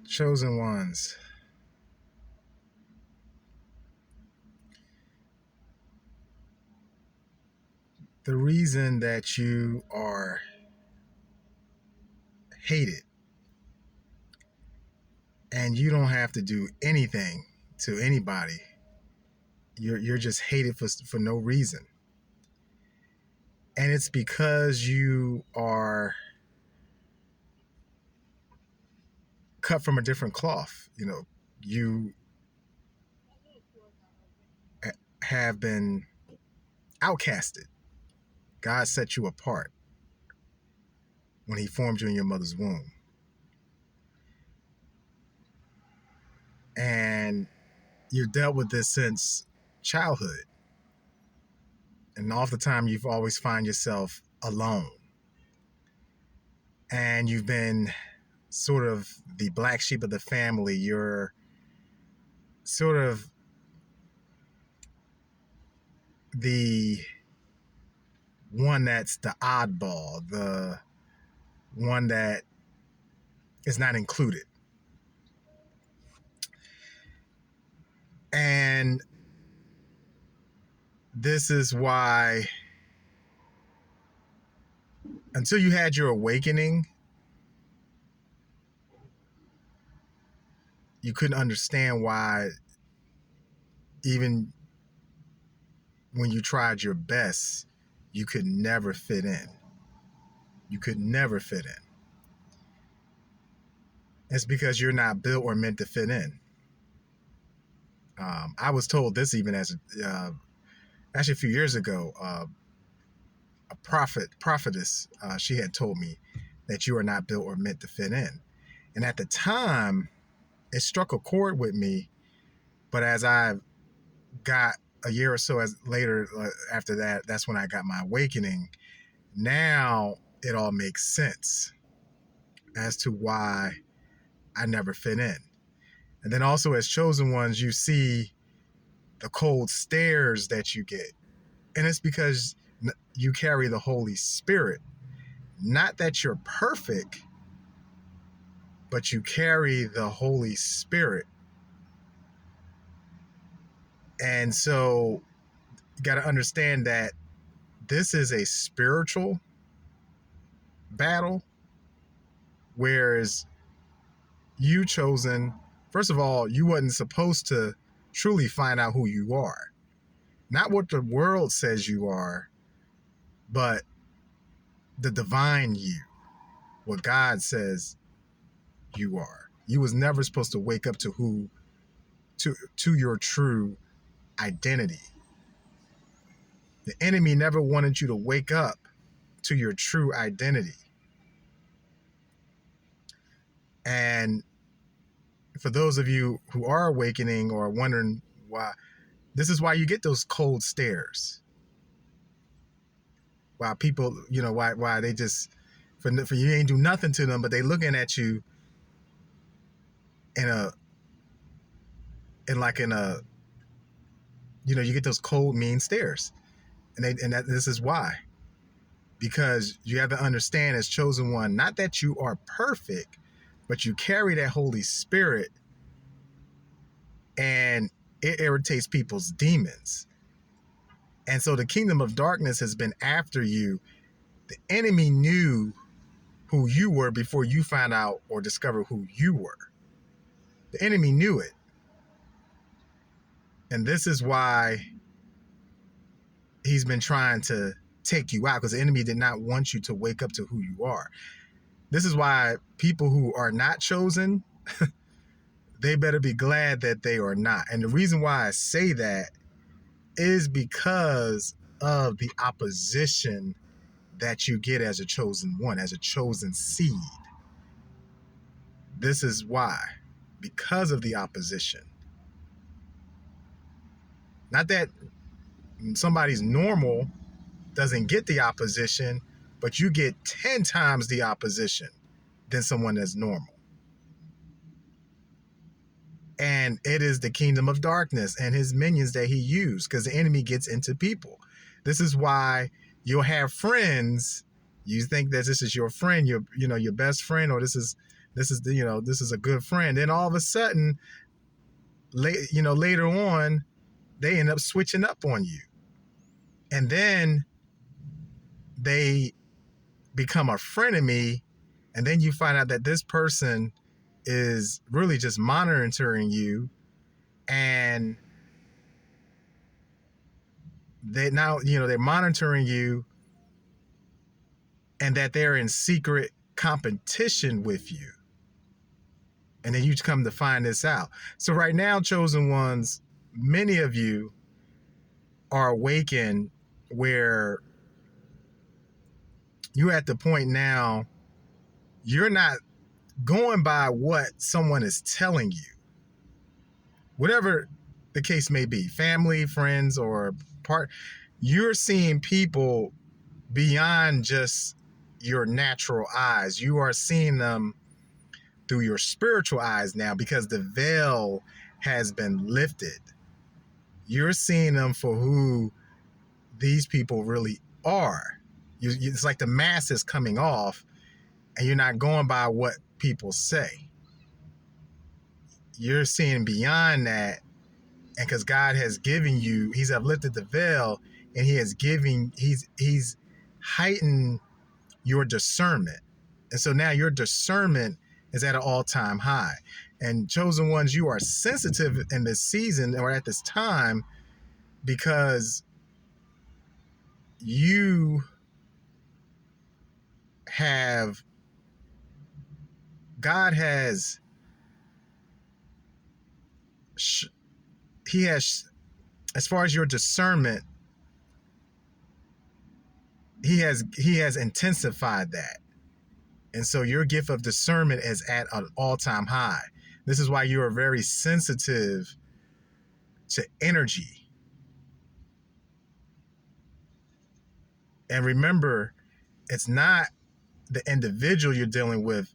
Chosen ones. The reason that you are hated and you don't have to do anything to anybody. You're just hated for no reason. And it's because you are cut from a different cloth. You have been outcasted. God set you apart when he formed you in your mother's womb. And you've dealt with this since childhood. And all the time you've always find yourself alone. And you've been sort of the black sheep of the family. You're sort of the one that's the oddball, the one that is not included. And this is why, until you had your awakening, you couldn't understand why, even when you tried your best, you could never fit in. You could never fit in. It's because you're not built or meant to fit in. I was told this even as actually a few years ago. A prophetess, she had told me that you are not built or meant to fit in. And at the time, it struck a chord with me. But as I got a year or so later after that, that's when I got my awakening. Now it all makes sense as to why I never fit in. And then also as chosen ones, you see the cold stares that you get. And it's because you carry the Holy Spirit. Not that you're perfect, but you carry the Holy Spirit. And so you got to understand that this is a spiritual battle, whereas you chosen, first of all, you wasn't supposed to truly find out who you are. Not what the world says you are, but the divine you, what God says you are. You was never supposed to wake up to your true identity. The enemy never wanted you to wake up to your true identity. And for those of you who are awakening or wondering why, this is why you get those cold stares. Why people, why they just, for you ain't do nothing to them, but they looking at you in a, you get those cold, mean stares. And this is why. Because you have to understand as chosen one, not that you are perfect, but you carry that Holy Spirit, and it irritates people's demons. And so the kingdom of darkness has been after you. The enemy knew who you were before you found out or discovered who you were. The enemy knew it. And this is why he's been trying to take you out, because the enemy did not want you to wake up to who you are. This is why people who are not chosen, they better be glad that they are not. And the reason why I say that is because of the opposition that you get as a chosen one, as a chosen seed. This is why, because of the opposition. Not that somebody's normal doesn't get the opposition, but you get 10 times the opposition than someone that's normal. And it is the kingdom of darkness and his minions that he used, because the enemy gets into people. This is why you'll have friends. You think that this is your friend, your best friend, or this is This is this is a good friend. Then all of a sudden, later on, they end up switching up on you, and then they become a frenemy, and then you find out that this person is really just monitoring you, and they're monitoring you, and that they're in secret competition with you. And then you come to find this out. So right now, chosen ones, many of you are awakened where you're at the point now, you're not going by what someone is telling you, whatever the case may be, family, friends, or part. You're seeing people beyond just your natural eyes. You are seeing them through your spiritual eyes now, because the veil has been lifted. You're seeing them for who these people really are. It's like the mask is coming off, and you're not going by what people say. You're seeing beyond that, and because God has given you, He's uplifted the veil, and He's heightened your discernment. And so now your discernment is at an all-time high. And chosen ones, you are sensitive in this season or at this time, because you have, God has, He has, as far as your discernment, He has intensified that. And so your gift of discernment is at an all-time high. This is why you are very sensitive to energy. And remember, it's not the individual you're dealing with.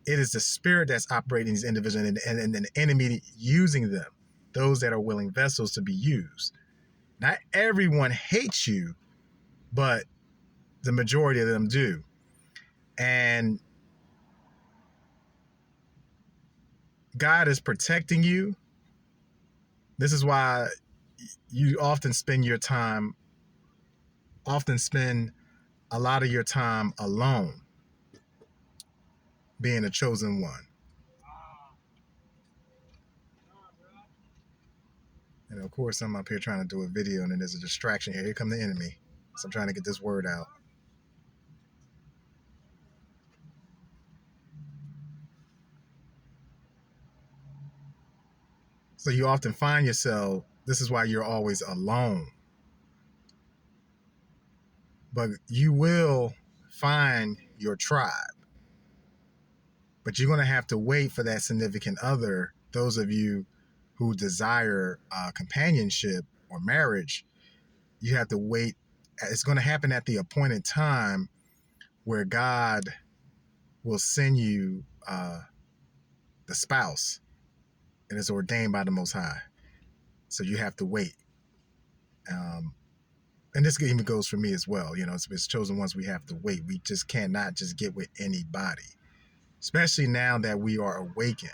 It is the spirit that's operating these individuals, and the enemy using them, those that are willing vessels to be used. Not everyone hates you, but the majority of them do. And God is protecting you. This is why you often spend a lot of your time alone, being a chosen one. And of course, I'm up here trying to do a video, and then there's a distraction here. Here come the enemy. So I'm trying to get this word out. So you often find yourself, this is why you're always alone. But you will find your tribe. But you're going to have to wait for that significant other. Those of you who desire companionship or marriage, you have to wait. It's going to happen at the appointed time, where God will send you the spouse, and it's ordained by the Most High. So you have to wait. And this even goes for me as well. It's chosen ones, we have to wait. We just cannot just get with anybody, especially now that we are awakened.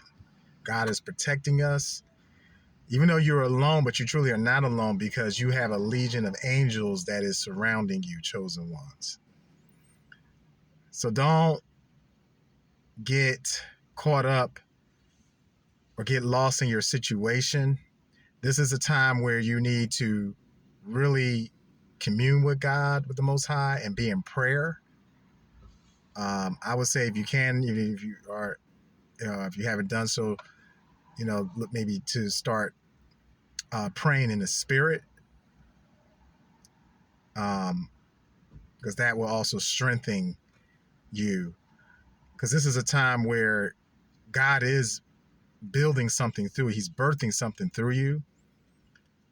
God is protecting us. Even though you're alone, but you truly are not alone, because you have a legion of angels that is surrounding you, chosen ones. So don't get caught up or get lost in your situation. This is a time where you need to really commune with God, with the Most High, and be in prayer. I would say, if you can, if you are, if you haven't done so, look maybe to start praying in the Spirit, because that will also strengthen you. Because this is a time where God is building something through you. He's birthing something through you.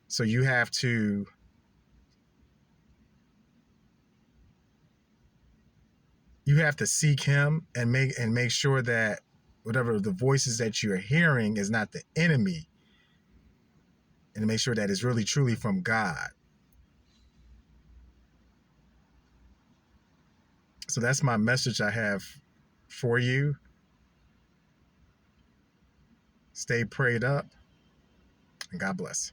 So you have to seek Him and make sure that whatever the voices that you're hearing is not the enemy, and to make sure that it's really truly from God. So that's my message I have for you. Stay prayed up, and God bless.